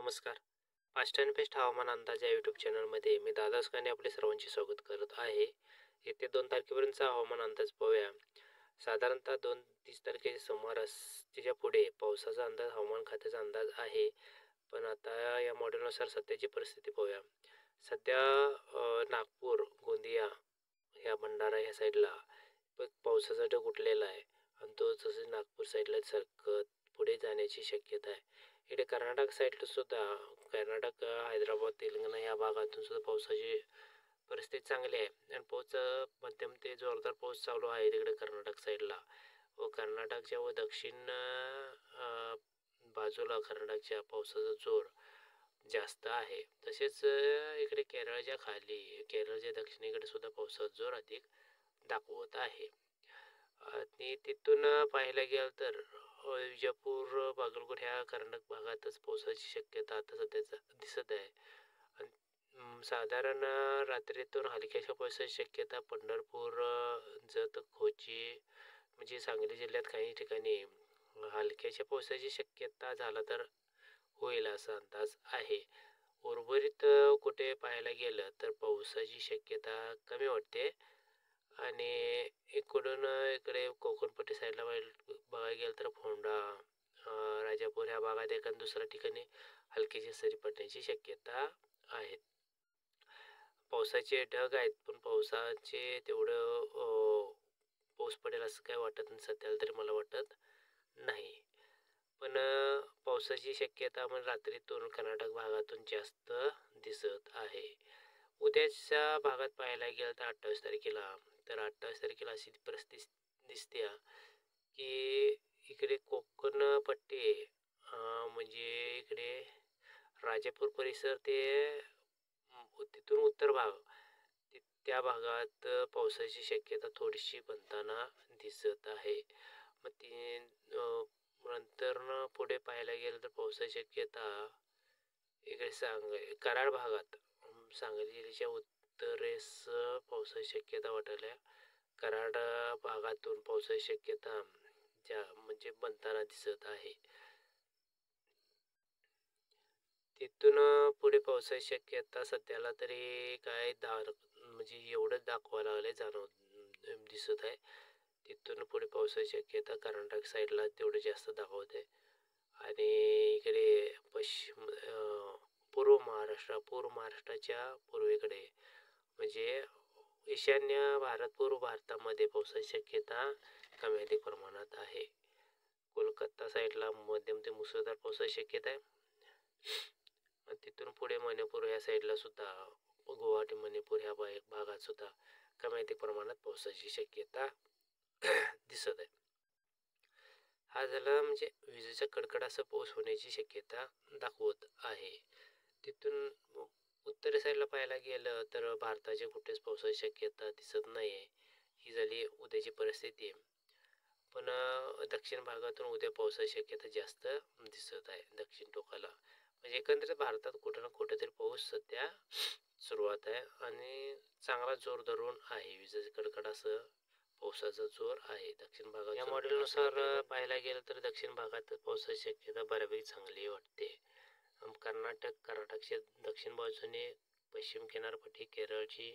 नमस्कार. Fast and best हवामान अंदाज या यूट्यूब चॅनलमध्ये मी दादा सुकाने आपले सर्वांचे स्वागत करत आहे. येत्या 2 तारखेपर्यंतचा हवामान अंदाज पाहूया. साधारणतः 2-30 तारखेच्या सुमारास तिच्या पुढे पावसाचा अंदाज हवामान खात्याचा अंदाज आहे. पण आता या मॉडेलनुसार सध्याची परिस्थिती पाहूया. सध्या नागपूर, गोंदिया, ह्या भंडारा ह्या साईडला पावसाचा ढग उठलेला आहे आणि तो तसंच नागपूर साईडला सरकत पुढे जाण्याची शक्यता आहे. इकडे कर्नाटक साईडला सुद्धा कर्नाटक, हैदराबाद, तेलंगणा या भागातून सुद्धा पावसाची परिस्थिती चांगली आहे आणि पाऊस मध्यम ते जोरदार पाऊस चालू आहे तिकडे कर्नाटक साईडला. व कर्नाटकच्या व दक्षिण बाजूला कर्नाटकच्या पावसाचा जोर जास्त आहे. तसेच इकडे केरळच्या खाली, केरळच्या दक्षिणेकडे सुद्धा पावसाचा जोर अधिक दाखवत आहे. आणि तिथून पाहायला गेलं तर विजापूर, बागलकोट ह्या कर्नाटक भागातच पावसाची शक्यता आता सध्याचा दिसत आहे. आणि साधारण रात्रीतून हलक्याच्या पावसाची शक्यता पंढरपूर, जत, कोची म्हणजे सांगली जिल्ह्यात काही ठिकाणी हलक्याच्या पावसाची शक्यता झाला तर होईल असा अंदाज आहे. उर्वरित कुठे पाहायला गेलं तर पावसाची शक्यता कमी वाटते. आणि इकडून इकडे कोकणपट्टी साईडला बघायला गेलं तर फोंडा, राजापूर ह्या भागात एखाद दुसऱ्या ठिकाणी हलकीची सरी पडण्याची शक्यता आहेत. पावसाचे ढग आहेत पण पावसाचे तेवढं पाऊस पडेल असं काय वाटत नाही सध्याला तरी मला वाटत नाही. पण पावसाची शक्यता म्हणजे रात्रीतून कर्नाटक भागातून जास्त दिसत आहे. उद्याच्या भागात पाहायला गेलं तर 28 तारखेला तर 28 तारखेला अशी परिस्थिती दिसते की इकडे कोकण पट्टी म्हणजे इकडे राजापूर परिसर ते तिथून उत्तर भाग त्या भागात पावसाची शक्यता थोडीशी बनताना दिसत आहे. मग ती नंतर पुढे पाहायला गेलं तर पावसाची शक्यता इकडे कराड भागात, सांगली जिल्ह्याच्या उत्तरेस पावसाची शक्यता वाटायला कराड भागातून पावसाची शक्यता म्हणजे बनताना दिसत आहे. तिथून पुढे पावसाची शक्यता सध्याला तरी काय म्हणजे एवढंच दाखवायला लागले दिसत आहे. तिथून पुढे पावसाची शक्यता कर्नाटक साईडला तेवढं जास्त दाखवत आहे. आणि इकडे पूर्व महाराष्ट्राच्या पूर्वेकडे म्हणजे ईशान्य भारत, पूर्व भारतामध्ये पावसाची शक्यता कमी अधिक प्रमाणात आहे. कोलकाता साईडला मध्यम ते मुसळधार पावसाची शक्यता आहे. तिथून पुढे मणिपूर ह्या साईडला सुद्धा, गुवाहाटी, मणिपूर ह्या भागात सुद्धा कमी अधिक प्रमाणात पावसाची शक्यता दिसत आहे. हा झाला म्हणजे विजेचा कडकडाचा पाऊस होण्याची शक्यता दाखवत आहे. तिथून उत्तरे साईडला पाहायला गेलं तर भारताच्या कुठेच पावसाची शक्यता दिसत नाही आहे. ही झाली उद्याची परिस्थिती. पण दक्षिण भागातून उद्या पावसाची शक्यता जास्त दिसत आहे दक्षिण टोकाला. म्हणजे एकंदरीत भारतात कुठं ना कुठेतरी पाऊस सध्या सुरुवात आहे आणि चांगला जोर धरून आहे. विजेचा कडकडासह पावसाचा जोर आहे दक्षिण भागात. या मॉडेलनुसार पाहायला गेलं तर दक्षिण भागात पावसाची शक्यता बऱ्यापैकी चांगली वाटते. कर्नाटकच्या दक्षिण बाजूने पश्चिम किनारपट्टी, केरळची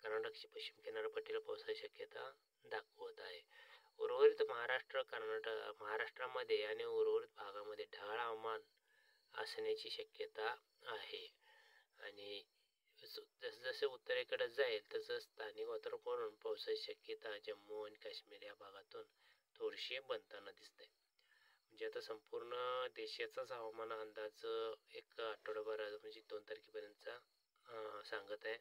कर्नाटकची पश्चिम किनारपट्टीला पावसाची शक्यता दाखवत आहे. उर्वरित महाराष्ट्रामध्ये आणि उर्वरित भागामध्ये ढगाळ हवामान असण्याची शक्यता आहे. आणि जसजसे उत्तरेकडे जाईल तसं स्थानिक वातावरणावरून पावसाची शक्यता जम्मू आणि काश्मीर या भागातून थोडीशी बनताना दिसते. म्हणजे आता संपूर्ण देशाचाच हवामान अंदाज एक आठवडाभर म्हणजे 2 तारखेपर्यंतचा सांगत आहे.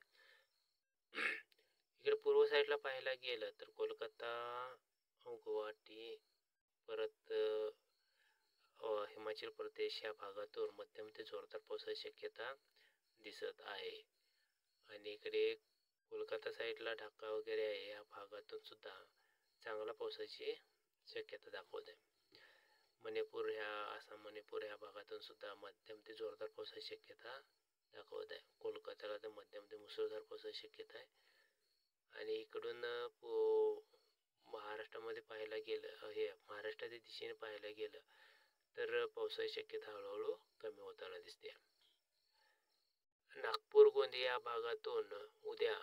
इकडे पूर्व साईडला पाहायला गेलं तर कोलकाता, गुवाहाटी, परत हिमाचल प्रदेश या भागातून मध्यम ते जोरदार पावसाची शक्यता दिसत आहे. आणि इकडे कोलकाता साईडला ढाका वगैरे आहे या भागातून सुद्धा चांगला पावसाची शक्यता दाखवत आहे. आसाम, मणिपूर ह्या भागातून सुद्धा मध्यम ते जोरदार पावसाची शक्यता दाखवत आहे. कोलकात्याला तर मध्यम ते मुसळधार पावसाची शक्यता आहे. आणि इकडून महाराष्ट्रामध्ये पाहायला गेलं, महाराष्ट्राच्या दिशेने पाहायला गेलं तर पावसाची शक्यता हळूहळू कमी होताना दिसते. म्हणजे या भागातून उद्या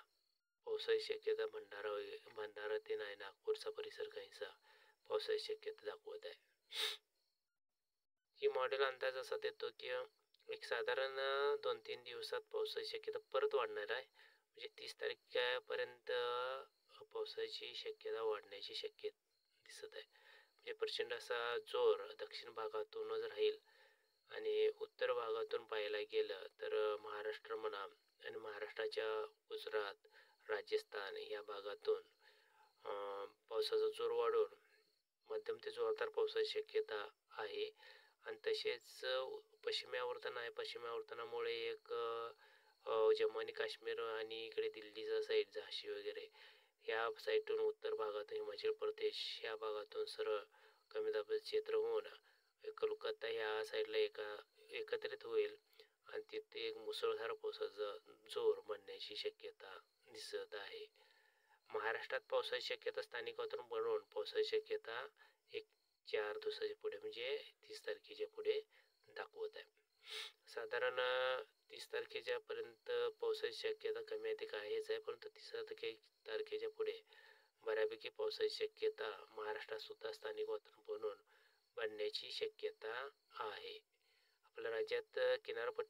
पावसाची शक्यता भंडारा ते नाही नागपूरचा परिसर काहीसा पावसाची शक्यता दाखवत आहे. ही मॉडेल अंदाज असा देतो की एक साधारण 2-3 दिवसात पावसाची शक्यता परत वाढणार आहे. म्हणजे 30 तारखेपर्यंत पावसाची शक्यता वाढण्याची शक्यता दिसत आहे. म्हणजे प्रचंड असा जोर दक्षिण भागातूनच राहील आणि उत्तर भागातून पाहायला गेलं तर महाराष्ट्र म्हणा आणि महाराष्ट्राच्या गुजरात, राजस्थान या भागातून पावसाचा जोर वाढून मध्यम ते जोरदार पावसाची शक्यता आहे. आणि तसेच पश्चिमी आवर्तन आहे. पश्चिमी आवर्तनामुळे एक जम्मू आणि काश्मीर आणि इकडे दिल्लीचा साईड झाशी वगैरे ह्या साईडून उत्तर भागातून हिमाचल प्रदेश ह्या भागातून सरळ कमी दाबाचे क्षेत्र होऊन कोलकाता ह्या साईडला एकत्रित होईल आणि तिथे एक मुसळधार पावसाचा जोर बनण्याची शक्यता दिसत आहे. महाराष्ट्रात पावसाची शक्यता स्थानिक वातावरण बनवून पावसाची शक्यता एक 4 दिवसाच्या पुढे म्हणजे 30 तारखेच्या पुढे दाखवत आहे. साधारण 30 तारखेच्या पर्यंत पावसाची शक्यता कमी अधिक आहेच आहे, परंतु 30 तारखेच्या पुढे बऱ्यापैकी पावसाची शक्यता महाराष्ट्रात सुद्धा स्थानिक वातावरण बनण्याची शक्यता आहे. आपल्या राज्यात किनारपट्टी